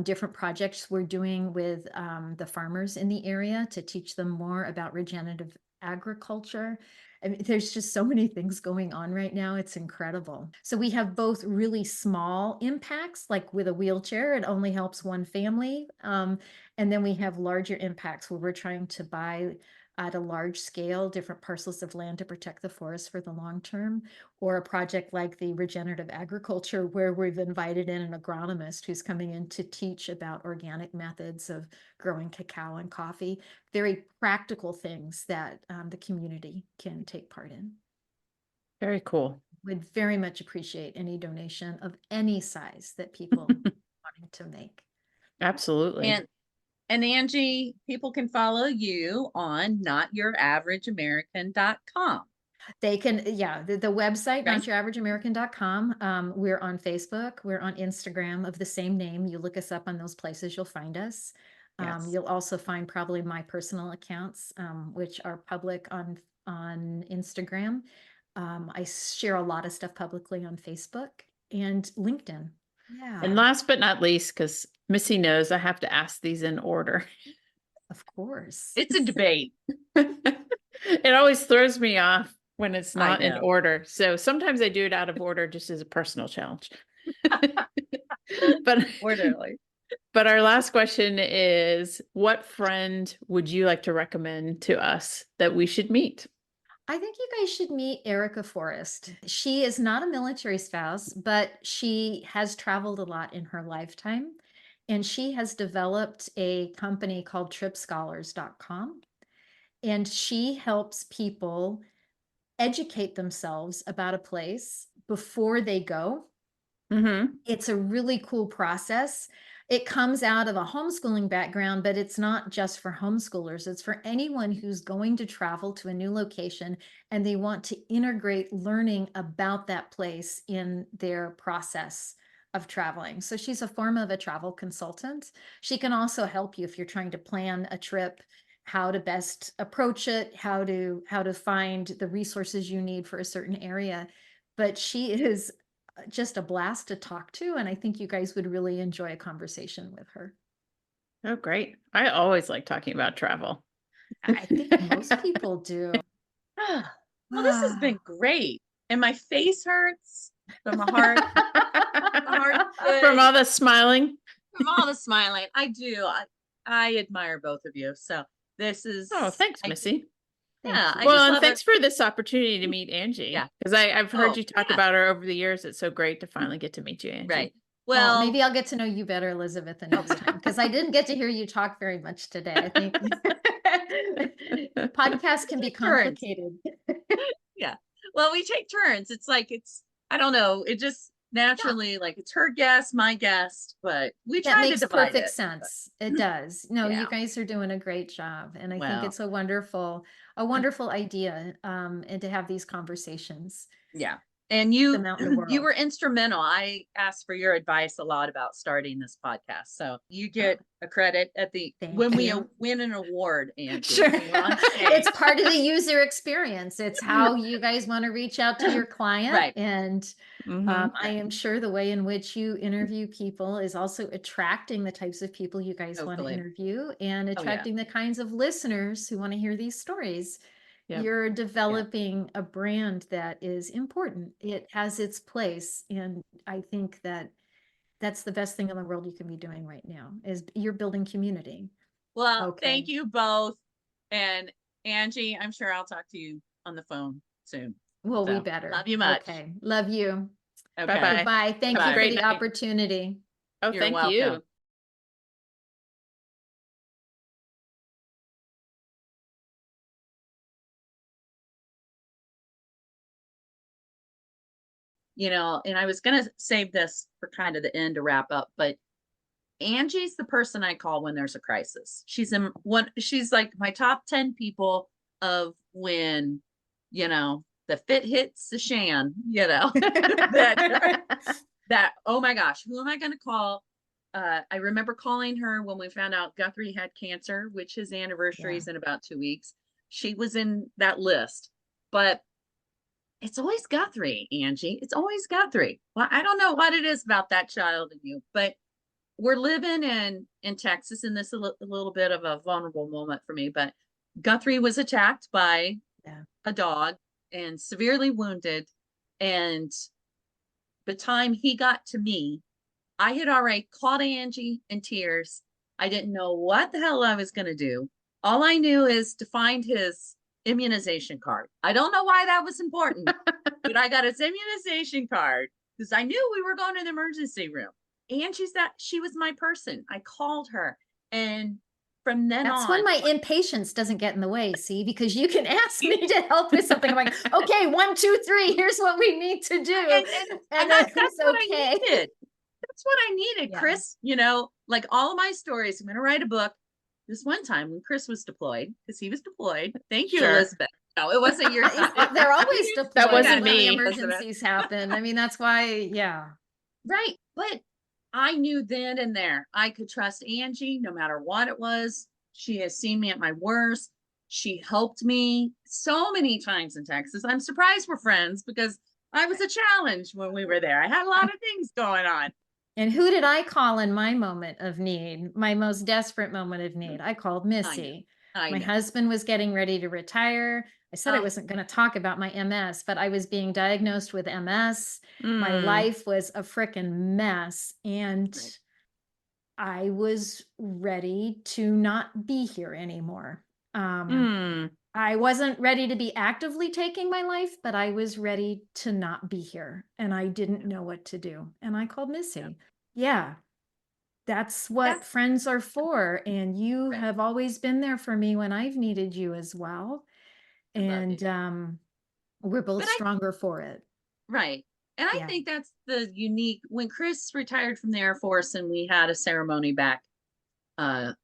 different projects we're doing with the farmers in the area to teach them more about regenerative agriculture. I mean, there's just so many things going on right now. It's incredible. So we have both really small impacts, like with a wheelchair, it only helps one family. And then we have larger impacts where we're trying to buy at a large scale different parcels of land to protect the forest for the long term, or a project like the regenerative agriculture where we've invited in an agronomist who's coming in to teach about organic methods of growing cacao and coffee, very practical things that the community can take part in. Very cool. Would very much appreciate any donation of any size that people wanting to make. Absolutely. And Angie, people can follow you on notyouraverage.american.com. They can, yeah, the website, Right. notyouraverage.american.com. We're on Facebook. We're on Instagram of the same name. You look us up on those places, you'll find us. Yes. You'll also find probably my personal accounts, which are public on Instagram. I share a lot of stuff publicly on Facebook and LinkedIn. Yeah, And last but not least, because Missy knows I have to ask these in order. of course. It's a debate. It always throws me off when it's I not in know. order. So sometimes I do it out of order just as a personal challenge. But Orderly. but our last question is, what friend would you like to recommend to us that we should meet? I think you guys should meet Erica Forrest. She is not a military spouse, but she has traveled a lot in her lifetime. And she has developed a company called tripscholars.com. And she helps people educate themselves about a place before they go. Mm-hmm. It's a really cool process. It comes out of a homeschooling background, but it's not just for homeschoolers. It's for anyone who's going to travel to a new location and they want to integrate learning about that place in their process of traveling. So she's a form of a travel consultant. She can also help you if you're trying to plan a trip, how to best approach it, how to find the resources you need for a certain area. But she is just a blast to talk to, and I think you guys would really enjoy a conversation with her. Oh, great. I always like talking about travel. I think most people do. Well, this has been great. And my face hurts from my heart. From all the smiling. From all the smiling. I do. I admire both of you. So this is. Oh, thanks, Missy. Yeah. I Well, just and love thanks for this opportunity to meet Angie. Yeah. Because I've heard Oh, you talk yeah. about her over the years. It's so great to finally get to meet you, Angie. Right. Well, Well, maybe I'll get to know you better, Elizabeth, the next time, because I didn't get to hear you talk very much today. I think podcasts can be complicated. Yeah. Well, we take turns. It's like I don't know. It just naturally like it's her guest, my guest, but we That try to makes divide perfect it. sense. It does. No, Yeah. you guys are doing a great job, and I think Well. it's a wonderful idea, and to have these conversations. Yeah. And Them out in the you world. were instrumental. I asked for your advice a lot about starting this podcast. So you get a credit at the Thank when we you. win an award, Angie. Sure. when we're on stage. It's part of the user experience. It's how you guys want to reach out to your client. Right. And Mhm. I am sure the way in which you interview people is also attracting the types of people you guys want to Hopefully. interview, and Oh, yeah. attracting the kinds of listeners who want to hear these stories. Yep. You're developing a brand that is important. It has its place. And I think that that's the best thing in the world you can be doing right now, is you're building community. Well, Okay. thank you both. And Angie, I'm sure I'll talk to you on the phone soon. Well, we So, better. love you much. Okay. Love you. Okay. Bye-bye. Goodbye. Thank Bye. you for Great the night. opportunity. Oh, You're thank welcome. you. You know, and I was going to save this for kind of the end to wrap up, but Angie's the person I call when there's a crisis. She's like my top 10 people of when, you know, the fit hits the shan, you know, that, oh my gosh, who am I going to call? I remember calling her when we found out Guthrie had cancer, which his anniversary is in about 2 weeks. She was in that list, but it's always Guthrie, Angie. It's always Guthrie. Well, I don't know what it is about that child in you, but we're living in Texas, and this is a little bit of a vulnerable moment for me, but Guthrie was attacked by a dog and severely wounded. And the time he got to me, I had already called Angie in tears. I didn't know what the hell I was going to do. All I knew is to find his immunization card. I don't know why that was important, but I got his immunization card because I knew we were going to the emergency room. She was my person. I called her. And from then That's on, when my impatience doesn't get in the way, see, because you can ask me to help with something. I'm like, okay, 1, 2, 3, here's what we need to do. and that's what I needed. That's what I needed, Yeah. Chris. You know, like all of my stories, I'm going to write a book. This one time when Chris was deployed, because he was deployed. Thank you, Sure. Elizabeth. No, it wasn't your time. They're always deployed. That wasn't when the me. emergencies happen. I mean, that's why, yeah. Right. But I knew then and there I could trust Angie no matter what it was. She has seen me at my worst. She helped me so many times in Texas. I'm surprised we're friends because I was a challenge when we were there. I had a lot of things going on. And who did I call in my moment of need, my most desperate moment of need? I called Missy. I My know. husband was getting ready to retire. I said I wasn't going to talk about my MS, but I was being diagnosed with MS. My life was a frickin' mess. And Right. I was ready to not be here anymore. I wasn't ready to be actively taking my life, but I was ready to not be here. And I didn't know what to do. And I called Missy. Yeah. That's what friends are for. And you have always been there for me when I've needed you as well. And we're both stronger for it. Right. And I think that's the unique when Chris retired from the Air Force and we had a ceremony back in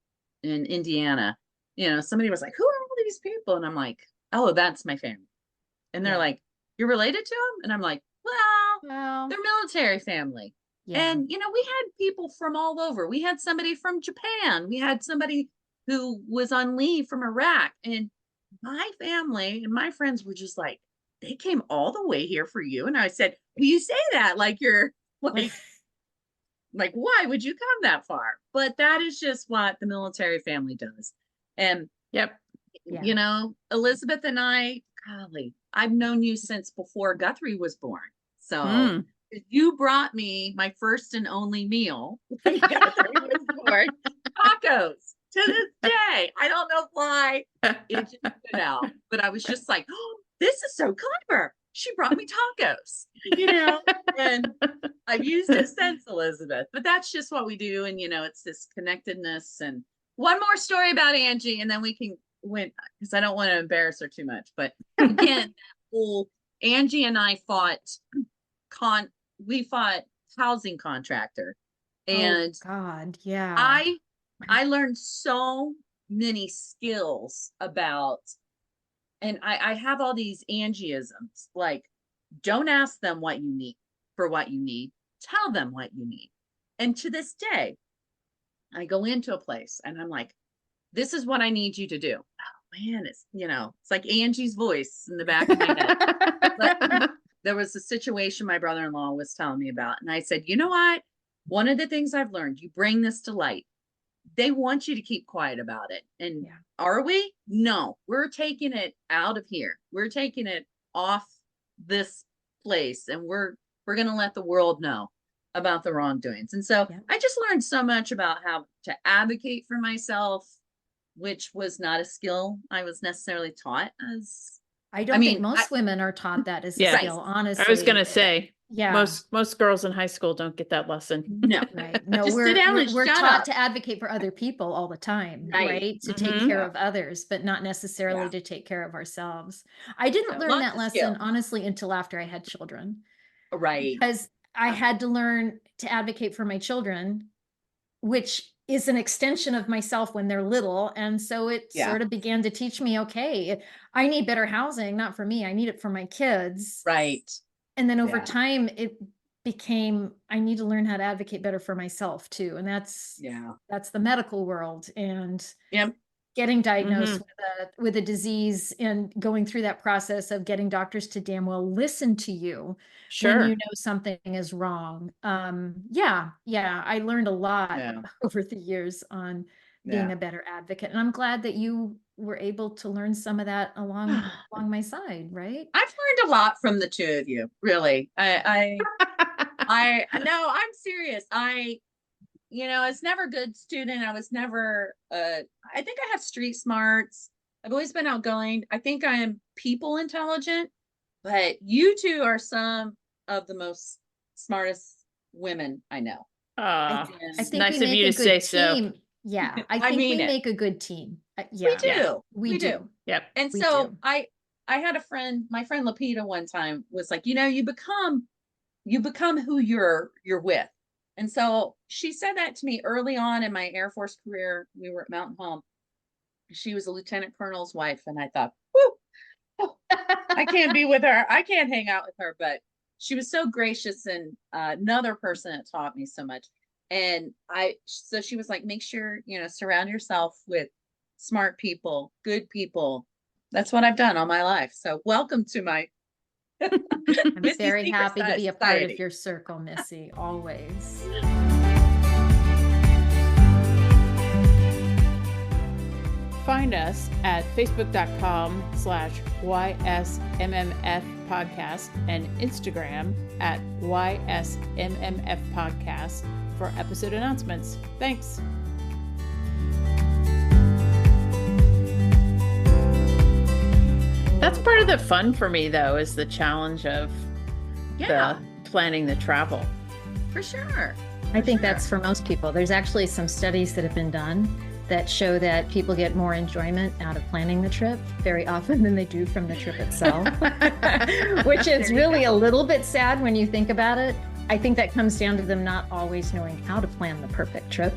Indiana, you know, somebody was like, who are all these people? And I'm like, oh, that's my family. And they're like, you're related to them? And I'm like, well, they're military family. Yeah. And, you know, we had people from all over. We had somebody from Japan. We had somebody who was on leave from Iraq. And my family and my friends were just like, they came all the way here for you. And I said, will you say that? Like you're like, why would you come that far? But that is just what the military family does. And you know, Elizabeth and I, golly, I've known you since before Guthrie was born. So you brought me my first and only meal when Guthrie was born, tacos. To this day, I don't know why it just stood out, but I was just like, oh, this is so clever. She brought me tacos, you know, and I've used it since, Elizabeth, but that's just what we do. And, you know, it's this connectedness. And one more story about Angie, and then we can win because I don't want to embarrass her too much. But again, Angie and I fought housing contractor. And God, yeah. I learned so many skills about, and I have all these Angieisms, like don't ask them what you need for what you need, tell them what you need. And to this day, I go into a place and I'm like, this is what I need you to do. Oh man, it's, you know, it's like Angie's voice in the back of my head. But there was a situation my brother-in-law was telling me about. And I said, you know what? One of the things I've learned, you bring this to light. They want you to keep quiet about it. And are we? No, we're taking it out of here. We're taking it off this place and we're going to let the world know about the wrongdoings. And so I just learned so much about how to advocate for myself, which was not a skill I was necessarily taught as. I don't think most women are taught that as a skill, honestly. I was going to say, Yeah. Most girls in high school don't get that lesson. No. Right. No, Just sit down and we're shut taught up. to advocate for other people all the time, Right. right? To take Mhm. care Yeah. of others, but not necessarily Yeah. to take care of ourselves. I didn't Yeah, learn lots that of lesson, skill. honestly, until after I had children, Right. because I Yeah. had to learn to advocate for my children, which is an extension of myself when they're little. And so it Yeah. sort of began to teach me, okay, I need better housing, not for me. I need it for my kids. Right. And then over Yeah. time, it became, I need to learn how to advocate better for myself too. And Yeah. that's the medical world, and Yep. getting diagnosed Mhm. with a disease and going through that process of getting doctors to damn well listen to you when you Sure. know something is wrong. Yeah, I learned a lot Yeah. over the years on being Yeah. a better advocate. And I'm glad that you were able to learn some of that along my side, right? I've learned a lot from the two of you, really. No, I'm serious. I was never a good student. I was never, I think I have street smarts. I've always been outgoing. I think I am people intelligent, but you two are some of the most smartest women I know. I, Aw, I And think nice we of make you a to say good so. team. Yeah, I I think mean we it. make a good team. We Yeah, do. we We do. do. Yep. And We so do. I had a friend, my friend Lapita one time was like, you become who you're with. And so she said that to me early on in my Air Force career. We were at Mountain Home. She was a lieutenant colonel's wife, and I thought, whoo, oh, I can't be with her. I can't hang out with her. But she was so gracious, and another person that taught me so much. And so she was like, make sure, surround yourself with smart people, good people. That's what I've done all my life. So welcome to my I'm Missy's very Secret happy to be a part of Society. your circle, Missy, always. Find us at facebook.com/YSMMF podcast and Instagram at YSMMF podcast for episode announcements. Thanks. That's part of the fun for me, though, is the challenge of Yeah, the planning the travel. for sure. I think that's for most people. There's actually some studies that have been done that show that people get more enjoyment out of planning the trip very often than they do from the trip itself, which is really a little bit sad when you think about it. I think that comes down to them not always knowing how to plan the perfect trip.